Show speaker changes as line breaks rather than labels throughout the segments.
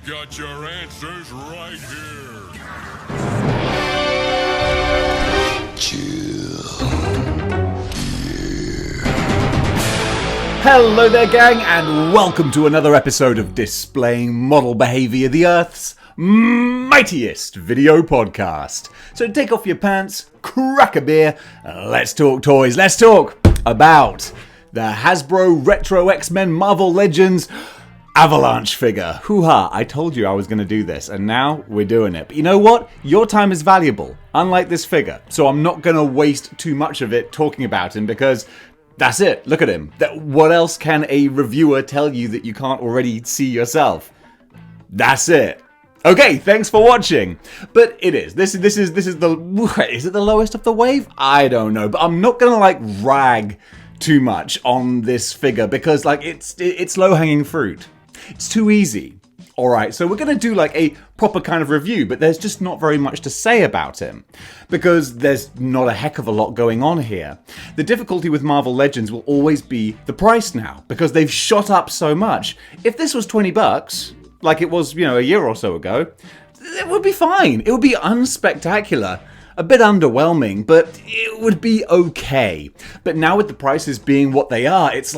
got your answers right here.
Chill.
Hello there, gang, and welcome to another episode of Displaying-Model-Behaviour, the Earth's mightiest video podcast. So take off your pants, crack a beer, and let's talk toys. Let's talk about the Hasbro Retro X-Men Marvel Legends Avalanche figure. Hoo-ha, I told you I was going to do this, and now we're doing it. But you know what? Your time is valuable, unlike this figure. So I'm not going to waste too much of it talking about him, because that's it. Look at him. What else can a reviewer tell you that you can't already see yourself? That's it. Okay, thanks for watching. But it is. This is the... Is it the lowest of the wave? I don't know. But I'm not going to, rag too much on this figure, because, it's low-hanging fruit. It's too easy. Alright, so we're going to do a proper kind of review, but there's just not very much to say about him, because there's not a heck of a lot going on here. The difficulty with Marvel Legends will always be the price now, because they've shot up so much. If this was $20, like it was, a year or so ago, it would be fine. It would be unspectacular. A bit underwhelming, but it would be okay. But now with the prices being what they are, it's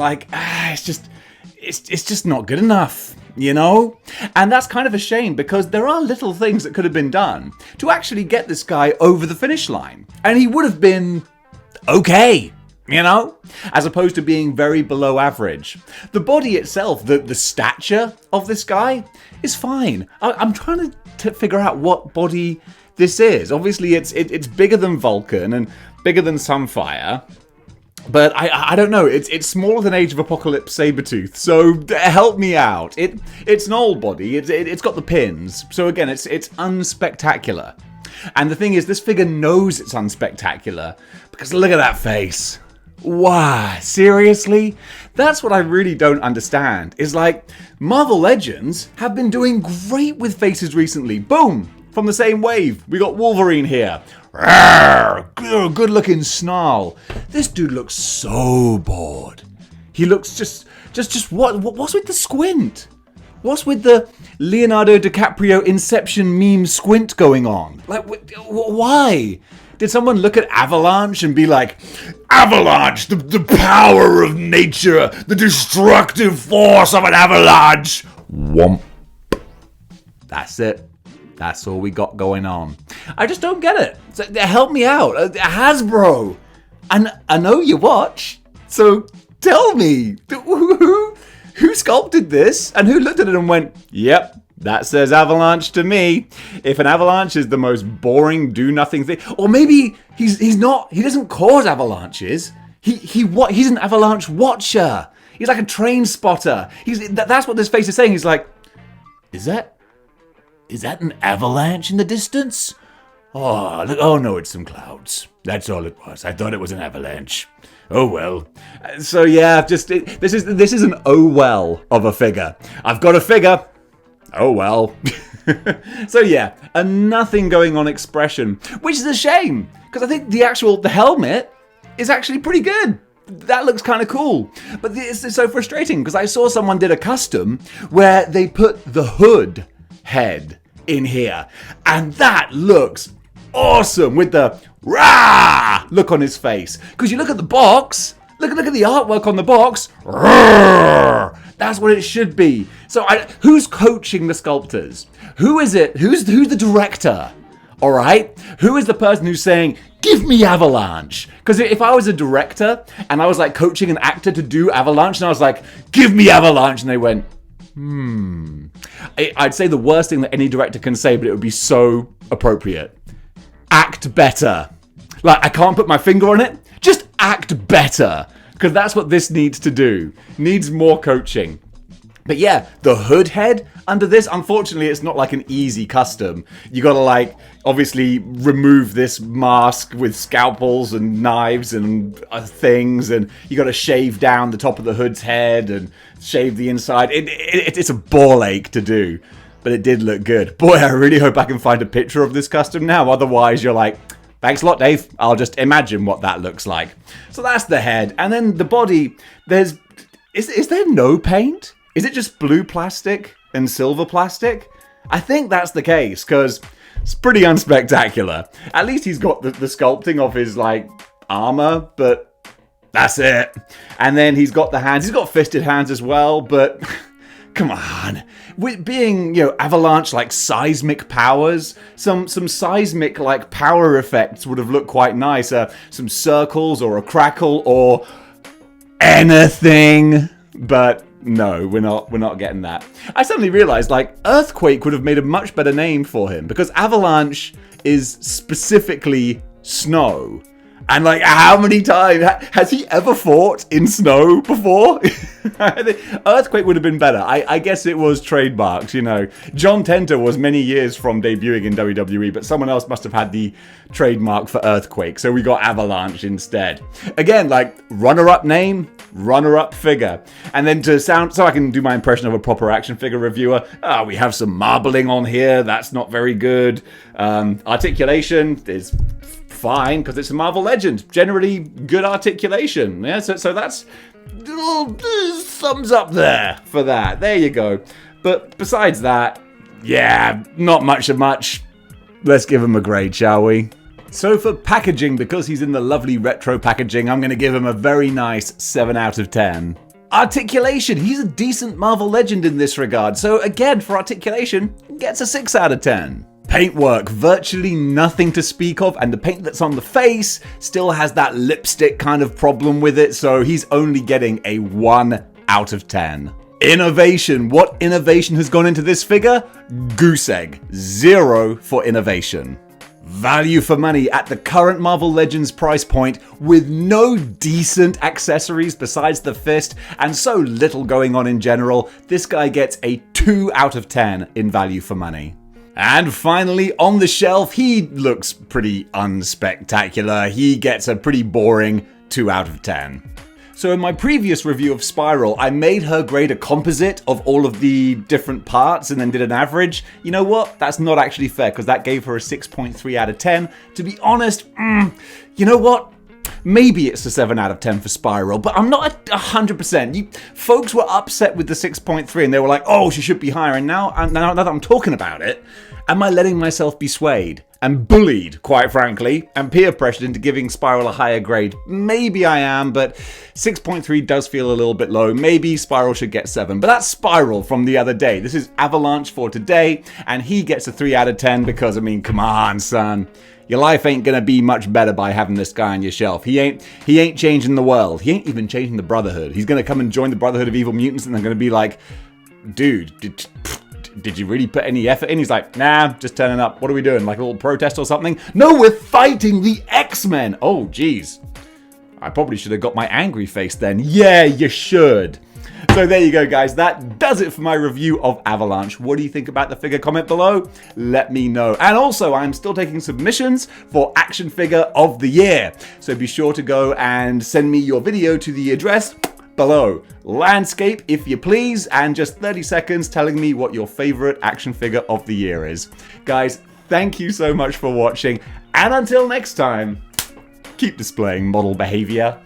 it's just not good enough. And that's kind of a shame, because there are little things that could have been done to actually get this guy over the finish line. And he would have been okay, as opposed to being very below average. The body itself, the stature of this guy is fine. I'm trying to figure out what body this is. Obviously, it's bigger than Vulcan and bigger than Sunfire. But I don't know, it's smaller than Age of Apocalypse Sabretooth, so help me out. It's an old body, it's got the pins, so again, it's unspectacular. And the thing is, this figure knows it's unspectacular, because look at that face. Wow, seriously? That's what I really don't understand, is Marvel Legends have been doing great with faces recently. Boom! From the same wave, we got Wolverine here. Good looking snarl. This dude looks so bored. He looks just what's with the squint? What's with the Leonardo DiCaprio Inception meme squint going on? Why? Did someone look at Avalanche and be like, Avalanche, the power of nature, the destructive force of an avalanche? Womp. That's it. That's all we got going on. I just don't get it. So, help me out. Hasbro. And I know you watch, so tell me, who sculpted this? And who looked at it and went, yep, that says Avalanche to me. If an avalanche is the most boring, do-nothing thing. Or maybe he's not, he doesn't cause avalanches. He's an avalanche watcher. He's like a train spotter. That's what this face is saying. He's like, Is that an avalanche in the distance? Oh, look, oh no, it's some clouds. That's all it was. I thought it was an avalanche. Oh well. So yeah, this is an oh well of a figure. I've got a figure. Oh well. So yeah, a nothing going on expression, which is a shame, because I think the helmet is actually pretty good. That looks kind of cool. But it's so frustrating, because I saw someone did a custom where they put the hood head in here, and that looks awesome with the rah look on his face. Because you look at the box, look at the artwork on the box. Rah, that's what it should be. So who's coaching the sculptors? Who is it? Who's the director? All right, who is the person who's saying, give me Avalanche? Because if I was a director and I was coaching an actor to do Avalanche, and I was like, give me Avalanche, and they went, I'd say the worst thing that any director can say, but it would be so appropriate. Act better. I can't put my finger on it. Just act better. Because that's what this needs to do. Needs more coaching. But yeah, the hood head under this, unfortunately, it's not an easy custom. You gotta obviously remove this mask with scalpels and knives and things, and you gotta shave down the top of the hood's head and shave the inside. It's a ball ache to do, but it did look good. Boy, I really hope I can find a picture of this custom now. Otherwise, you're like, thanks a lot, Dave. I'll just imagine what that looks like. So that's the head, and then the body. Is there no paint? Is it just blue plastic and silver plastic? I think that's the case, because it's pretty unspectacular. At least he's got the sculpting of his, like, armor, but that's it. And then he's got the hands. He's got fisted hands as well, but come on. With being, Avalanche, like, seismic powers, some seismic, like, power effects would have looked quite nice. Some circles or a crackle or anything. But no, we're not getting that. I suddenly realized, like, Earthquake would have made a much better name for him, because Avalanche is specifically snow. And, like, how many times has he ever fought in snow before? Earthquake would have been better. I guess it was trademarked, John Tenta was many years from debuting in WWE, but someone else must have had the trademark for Earthquake, so we got Avalanche instead. Again, like, runner-up name, runner-up figure. And then so I can do my impression of a proper action figure reviewer, we have some marbling on here, that's not very good. Articulation is fine, because it's a Marvel Legend. Generally good articulation. Yeah, so that's thumbs up there for that. There you go. But besides that, yeah, not much of much. Let's give him a grade, shall we? So for packaging, because he's in the lovely retro packaging, I'm going to give him a very nice 7 out of 10. Articulation, he's a decent Marvel Legend in this regard. So again, for articulation, gets a 6 out of 10. Paintwork, virtually nothing to speak of, and the paint that's on the face still has that lipstick kind of problem with it, so he's only getting a 1 out of 10. Innovation, what innovation has gone into this figure? Goose egg, 0 for innovation. Value for money at the current Marvel Legends price point, with no decent accessories besides the fist, and so little going on in general, this guy gets a 2 out of 10 in value for money. And finally, on the shelf, he looks pretty unspectacular. He gets a pretty boring 2 out of 10. So in my previous review of Spiral, I made her grade a composite of all of the different parts and then did an average. You know what? That's not actually fair, because that gave her a 6.3 out of 10. To be honest, you know what? Maybe it's a 7 out of 10 for Spiral, but I'm not at 100%. Folks were upset with the 6.3 and they were like, oh, she should be higher. And now that I'm talking about it, am I letting myself be swayed and bullied, quite frankly, and peer pressured into giving Spiral a higher grade? Maybe I am, but 6.3 does feel a little bit low. Maybe Spiral should get 7, but that's Spiral from the other day. This is Avalanche for today, and he gets a 3 out of 10 because, I mean, come on, son. Your life ain't gonna be much better by having this guy on your shelf. He ain't changing the world. He ain't even changing the Brotherhood. He's gonna come and join the Brotherhood of Evil Mutants, and they're gonna be like, dude, did you really put any effort in? He's like, nah, just turning up. What are we doing? Like a little protest or something? No, we're fighting the X-Men. Oh, geez. I probably should have got my angry face then. Yeah, you should. So there you go, guys. That does it for my review of Avalanche. What do you think about the figure? Comment below. Let me know. And also, I'm still taking submissions for Action Figure of the Year. So be sure to go and send me your video to the address below. Landscape, if you please, and just 30 seconds telling me what your favorite action figure of the year is. Guys, thank you so much for watching. And until next time, keep displaying model behavior.